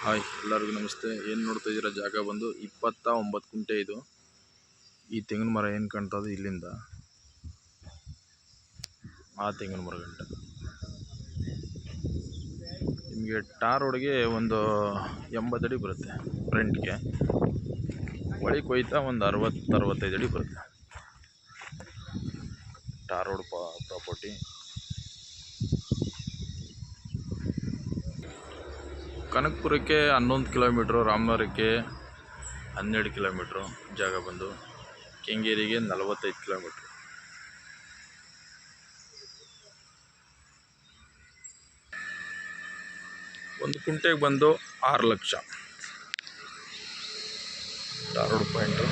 Hi ಎಲ್ಲರಿಗೂ ನಮಸ್ತೆ. ಏನು ನೋಡ್ತಾ ಇದ್ದೀರಾ, ಜಾಗ ಬಂದು 29 ಕುಂಟೆ. ಇದು ಈ ತೆಂಗಿನ ಮರ ಏನು ಕಾಣ್ತದೆ ಇಲ್ಲಿಂದ ಆ ತೆಂಗಿನ ಮರ ಗಂಟ ನಿಮಗೆ ಟಾರ್ ರೋಡ್ಗೆ ಒಂದು 80 ಅಡಿ ಬರುತ್ತೆ. ಫ್ರಂಟ್ಗೆ ಒಳಗೆ ಕೊಯ್ತಾ ಒಂದು 60-65 ಅಡಿ ಬರುತ್ತೆ. Tar road property. ಕನಕಪುರಕ್ಕೆ 11 ಕಿಲೋಮೀಟ್ರು, ರಾಮನಗರಕ್ಕೆ 12 ಕಿಲೋಮೀಟ್ರು ಜಾಗ ಬಂದು, ಕೆಂಗೇರಿಗೆ 45 ಕಿಲೋಮೀಟ್ರು. ಒಂದು ಕುಂಟೆಗೆ ಬಂದು 6 ಲಕ್ಷ. Tar road point.